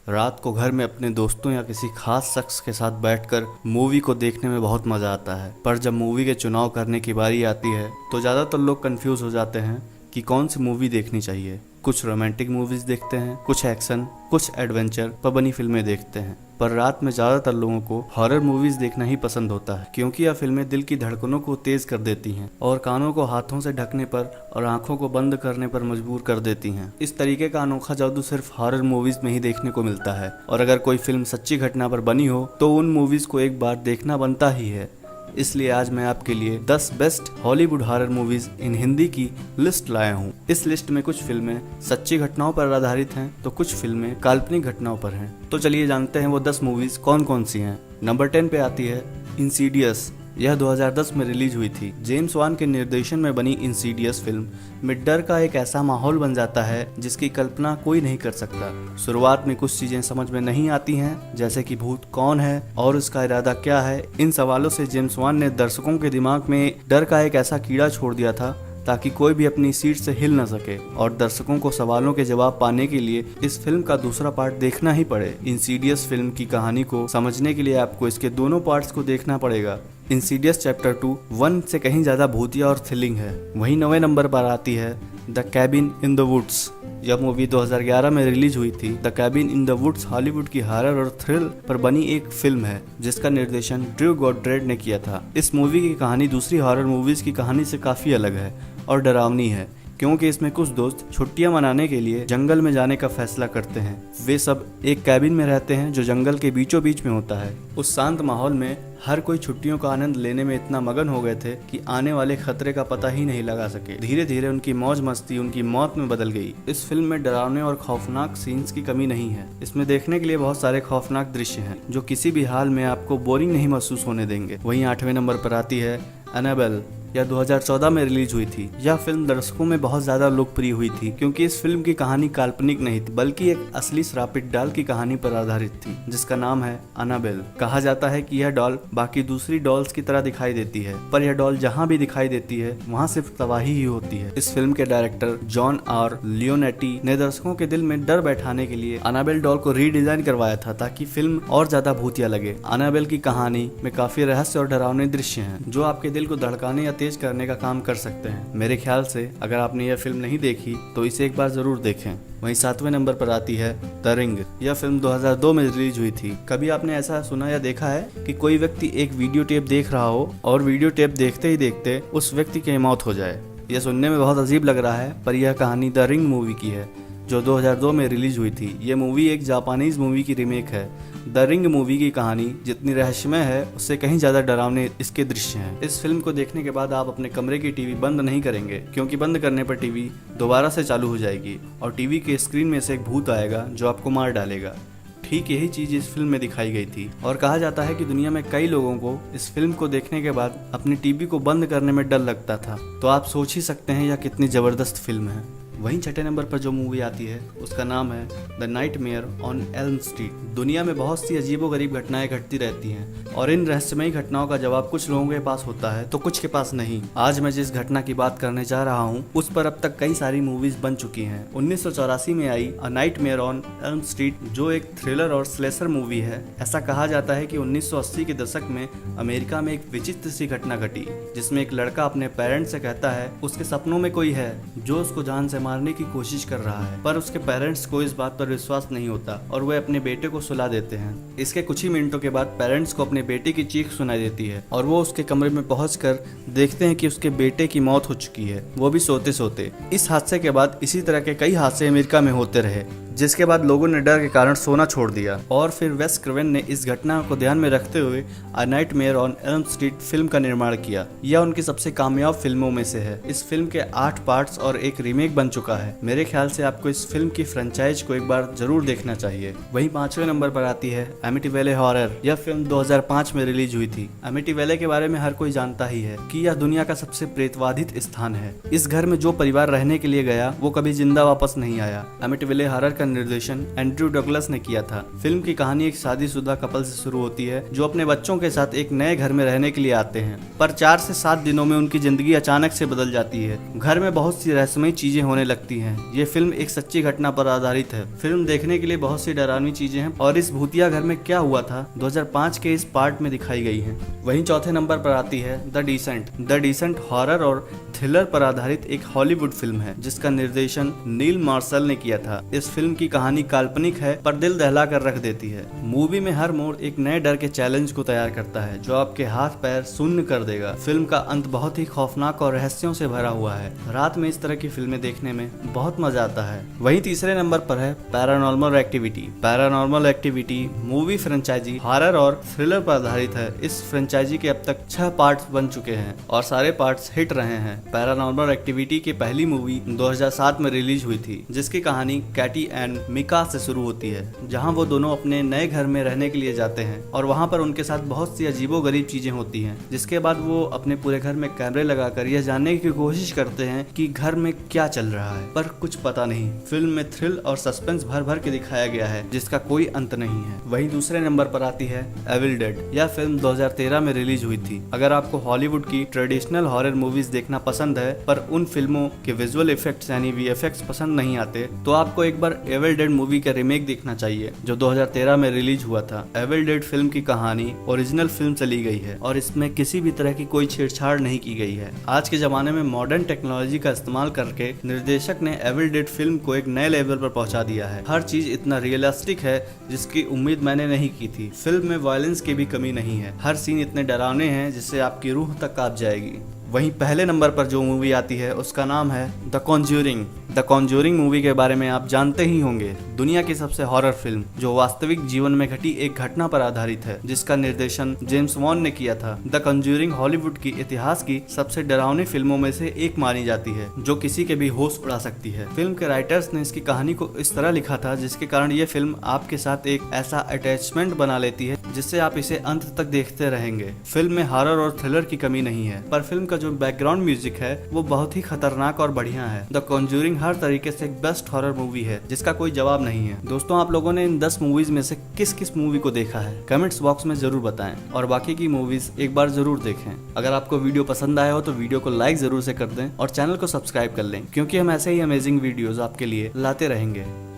रात को घर में अपने दोस्तों या किसी खास शख्स के साथ बैठकर मूवी को देखने में बहुत मजा आता है। पर जब मूवी के चुनाव करने की बारी आती है तो ज्यादातर लोग कंफ्यूज हो जाते हैं कि कौन सी मूवी देखनी चाहिए। कुछ रोमांटिक मूवीज देखते हैं, कुछ एक्शन, कुछ एडवेंचर पर बनी फिल्में देखते हैं। पर रात में ज्यादातर लोगों को हॉरर मूवीज देखना ही पसंद होता है, क्योंकि यह फिल्में दिल की धड़कनों को तेज कर देती हैं और कानों को हाथों से ढकने पर और आंखों को बंद करने पर मजबूर कर देती हैं। इस तरीके का अनोखा जादू सिर्फ हॉरर मूवीज में ही देखने को मिलता है, और अगर कोई फिल्म सच्ची घटना पर बनी हो तो उन मूवीज को एक बार देखना बनता ही है। इसलिए आज मैं आपके लिए 10 बेस्ट हॉलीवुड हॉरर मूवीज इन हिंदी की लिस्ट लाया हूँ। इस लिस्ट में कुछ फिल्में सच्ची घटनाओं पर आधारित हैं तो कुछ फिल्में काल्पनिक घटनाओं पर हैं। तो चलिए जानते हैं वो 10 मूवीज कौन कौन सी हैं। नंबर 10 पे आती है इंसीडियस। यह 2010 में रिलीज हुई थी। जेम्स वान के निर्देशन में बनी इंसीडियस फिल्म में डर का एक ऐसा माहौल बन जाता है जिसकी कल्पना कोई नहीं कर सकता। शुरुआत में कुछ चीजें समझ में नहीं आती हैं, जैसे कि भूत कौन है और उसका इरादा क्या है। इन सवालों से जेम्स वान ने दर्शकों के दिमाग में डर का एक ऐसा कीड़ा छोड़ दिया था ताकि कोई भी अपनी सीट से हिल न सके, और दर्शकों को सवालों के जवाब पाने के लिए इस फिल्म का दूसरा पार्ट देखना ही पड़े। इंसीडियस फिल्म की कहानी को समझने के लिए आपको इसके दोनों पार्ट्स को देखना पड़ेगा। इंसीडियस चैप्टर 2 1 से कहीं ज्यादा भूतिया और थ्रिलिंग है। वहीं 9वें नंबर पर आती है the cabin in the woods. यह मूवी 2011 में रिलीज हुई थी। The cabin in the woods Hollywood की हॉरर और थ्रिल पर बनी एक फिल्म है जिसका निर्देशन ड्रू गॉड्रेड ने किया था। इस मूवी की कहानी दूसरी हॉरर मूवीज की कहानी से काफी अलग है और डरावनी है, क्योंकि इसमें कुछ दोस्त छुट्टियां मनाने के लिए जंगल में जाने का फैसला करते हैं। वे सब एक कैबिन में रहते हैं जो जंगल के बीचों बीच में होता है। उस शांत माहौल में हर कोई छुट्टियों का आनंद लेने में इतना मगन हो गए थे कि आने वाले खतरे का पता ही नहीं लगा सके। धीरे धीरे उनकी मौज मस्ती उनकी मौत में बदल गई। इस फिल्म में डरावने और खौफनाक सीन्स की कमी नहीं है। इसमें देखने के लिए बहुत सारे खौफनाक दृश्य हैं जो किसी भी हाल में आपको बोरिंग नहीं महसूस होने देंगे। वहीं 8वें नंबर पर आती है एनाबेल। यह 2014 में रिलीज हुई थी। यह फिल्म दर्शकों में बहुत ज्यादा लोकप्रिय हुई थी क्योंकि इस फिल्म की कहानी काल्पनिक नहीं थी, बल्कि एक असली श्रापित डॉल की कहानी पर आधारित थी जिसका नाम है एनाबेल। कहा जाता है कि यह डॉल बाकी दूसरी डॉल्स की तरह दिखाई देती है, पर यह डॉल जहाँ भी दिखाई देती है वहाँ सिर्फ तबाही ही होती है। इस फिल्म के डायरेक्टर जॉन आर लियोनेटी ने दर्शकों के दिल में डर बैठाने के लिए एनाबेल डॉल को रीडिजाइन करवाया था ताकि फिल्म और ज्यादा भूतिया लगे। एनाबेल की कहानी में काफी रहस्य और डरावने दृश्य हैं जो आपके दिल को धड़काने या तेज करने का काम कर सकते हैं। मेरे ख्याल से अगर आपने यह फिल्म नहीं देखी तो इसे एक बार जरूर देखें। वहीं 7वें नंबर पर आती है द रिंग। यह फिल्म 2002 में रिलीज हुई थी। कभी आपने ऐसा सुना या देखा है कि कोई व्यक्ति एक वीडियो टेप देख रहा हो और वीडियो टेप देखते ही देखते उस व्यक्ति की मौत हो जाए? यह सुनने में बहुत अजीब लग रहा है, पर यह कहानी द रिंग मूवी की है जो 2002 में रिलीज हुई थी। ये मूवी एक जापानीज मूवी की रीमेक है। द रिंग मूवी की कहानी जितनी रहस्यमय है उससे कहीं ज्यादा डरावने इसके दृश्य हैं। इस फिल्म को देखने के बाद आप अपने कमरे की टीवी बंद नहीं करेंगे, क्योंकि बंद करने पर टीवी दोबारा से चालू हो जाएगी और टीवी के स्क्रीन में से एक भूत आएगा जो आपको मार डालेगा। ठीक यही चीज इस फिल्म में दिखाई गई थी, और कहा जाता है कि दुनिया में कई लोगों को इस फिल्म को देखने के बाद अपनी टीवी को बंद करने में डर लगता था। तो आप सोच ही सकते हैं यह कितनी जबरदस्त फिल्म है। वहीं 6ठे नंबर पर जो मूवी आती है उसका नाम है the nightmare on Elm street. दुनिया में बहुत सी अजीबोगरीब घटनाएं घटती रहती हैं और इन रहस्यमयी घटनाओं का जवाब कुछ लोगों के पास होता है तो कुछ के पास नहीं। आज मैं जिस घटना की बात करने जा रहा हूँ उस पर अब तक कई सारी मूवीज बन चुकी हैं। 1984 में आई a nightmare on Elm Street जो एक थ्रिलर और स्लेशर मूवी है। ऐसा कहा जाता है कि 1980 के दशक में अमेरिका में एक विचित्र सी घटना घटी जिसमें एक लड़का अपने पेरेंट्स से कहता है उसके सपनों में कोई है जो उसको जान से मारने की कोशिश कर रहा है, पर उसके पेरेंट्स को इस बात पर विश्वास नहीं होता और वे अपने बेटे को सुला देते हैं। इसके कुछ ही मिनटों के बाद पेरेंट्स को अपने बेटे की चीख सुनाई देती है और वो उसके कमरे में पहुंचकर देखते हैं कि उसके बेटे की मौत हो चुकी है, वो भी सोते सोते। इस हादसे के बाद इसी तरह के कई हादसे अमेरिका में होते रहे, जिसके बाद लोगों ने डर के कारण सोना छोड़ दिया। और फिर वेस क्रेवन ने इस घटना को ध्यान में रखते हुए अ nightmare on Elm street film का निर्माण किया। यह उनकी सबसे कामयाब फिल्मों में से है। इस फिल्म के 8 पार्ट्स और एक रीमेक बन चुका है। मेरे ख्याल से आपको इस फिल्म की फ्रेंचाइज को एक बार जरूर देखना चाहिए। वहीं 5वें नंबर पर आती है एमिटीवेले हॉरर। यह फिल्म 2005 में रिलीज हुई थी। एमिटीवेले के बारे में हर कोई जानता ही है कि यह दुनिया का सबसे प्रेतवाधित स्थान है। इस घर में जो परिवार रहने के लिए गया वो कभी जिंदा वापस नहीं आया। एमिटीवेले हॉरर का निर्देशन एंड्रयू डगलस ने किया था। फिल्म की कहानी एक शादीशुदा कपल से शुरू होती है जो अपने बच्चों के साथ एक नए घर में रहने के लिए आते हैं, पर 4 से 7 दिनों में उनकी जिंदगी अचानक से बदल जाती है। घर में बहुत सी रहस्यमयी चीजें होने लगती हैं। ये फिल्म एक सच्ची घटना पर आधारित है। फिल्म देखने के लिए बहुत सी डरावनी चीजें हैं और इस भूतिया घर में क्या हुआ था 2005 के इस पार्ट में दिखाई गई है। वहीं चौथे नंबर पर आती है the descent. The descent horror और थ्रिलर पर आधारित एक हॉलीवुड फिल्म है जिसका निर्देशन नील मार्शल ने किया था। इस फिल्म की कहानी काल्पनिक है पर दिल दहला कर रख देती है। मूवी में हर मोड़ एक नए डर के चैलेंज को तैयार करता है जो आपके हाथ पैर शून्य कर देगा। फिल्म का अंत बहुत ही खौफनाक और रहस्यों से भरा हुआ है। रात में इस तरह की फिल्में देखने में बहुत मजा आता है। वहीं तीसरे नंबर पर है paranormal activity. Paranormal activity movie franchise horror और थ्रिलर पर आधारित है। इस फ्रेंचाइजी के अब तक 6 पार्ट्स बन चुके हैं और सारे पार्ट्स हिट रहे हैं। पैरानॉर्मल एक्टिविटी की पहली मूवी 2007 में रिलीज हुई थी जिसकी कहानी कैटी एंड मिका से शुरू होती है जहां वो दोनों अपने नए घर में रहने के लिए जाते हैं और वहां पर उनके साथ बहुत सी अजीबोगरीब चीजें होती हैं। जिसके बाद वो अपने पूरे घर में कैमरे लगाकर यह जानने की कोशिश करते हैं कि घर में क्या चल रहा है, पर कुछ पता नहीं। फिल्म में थ्रिल और सस्पेंस भर भर के दिखाया गया है जिसका कोई अंत नहीं है। वहीं दूसरे नंबर पर आती है एविल डेड। यह फिल्म 2013 में रिलीज हुई थी। अगर आपको हॉलीवुड की ट्रेडिशनल हॉरर मूवीज देखना पसंद है पर उन फिल्मों के विजुअल इफेक्ट्स यानी वीएफएक्स पसंद नहीं आते तो आपको एक बार एविल डेड मूवी का रीमेक देखना चाहिए जो 2013 में रिलीज हुआ था। एविल डेड फिल्म की कहानी ओरिजिनल फिल्म से ली गई है और इसमें किसी भी तरह की कोई छेड़छाड़ नहीं की गई है। आज के जमाने में मॉडर्न टेक्नोलॉजी का इस्तेमाल करके निर्देशक ने एविल डेड फिल्म को एक नए लेवल पर पहुंचा दिया है। हर चीज इतना रियलिस्टिक है जिसकी उम्मीद मैंने नहीं की थी। फिल्म में वायलेंस की भी कमी नहीं है। हर सीन इतने डरावने हैं जिससे आपकी रूह तक कांप जाएगी। वहीं पहले नंबर पर जो मूवी आती है उसका नाम है the Conjuring. The Conjuring movie के बारे में आप जानते ही होंगे। दुनिया की सबसे हॉरर फिल्म जो वास्तविक जीवन में घटी एक घटना पर आधारित है जिसका निर्देशन जेम्स वॉन ने किया था। द कॉन्ज्यूरिंग हॉलीवुड की इतिहास की सबसे डरावनी फिल्मों में से एक मानी जाती है जो किसी के भी होश उड़ा सकती है। फिल्म के राइटर्स ने इसकी कहानी को इस तरह लिखा था जिसके कारण ये फिल्म आपके साथ एक ऐसा अटैचमेंट बना लेती है जिससे आप इसे अंत तक देखते रहेंगे। फिल्म में हॉरर और थ्रिलर की कमी नहीं है पर फिल्म का जो बैकग्राउंड म्यूजिक है वो बहुत ही खतरनाक और बढ़िया है। द कॉन्ज्यूरिंग हर तरीके से एक बेस्ट हॉरर मूवी है जिसका कोई जवाब नहीं है। दोस्तों आप लोगों ने इन 10 मूवीज में से किस किस मूवी को देखा है कमेंट्स बॉक्स में जरूर बताएं और बाकी की मूवीज एक बार जरूर देखें। अगर आपको वीडियो पसंद आया हो तो वीडियो को लाइक जरूर से कर दें और चैनल को सब्सक्राइब कर लें क्योंकि हम ऐसे ही अमेजिंग वीडियोस आपके लिए लाते रहेंगे।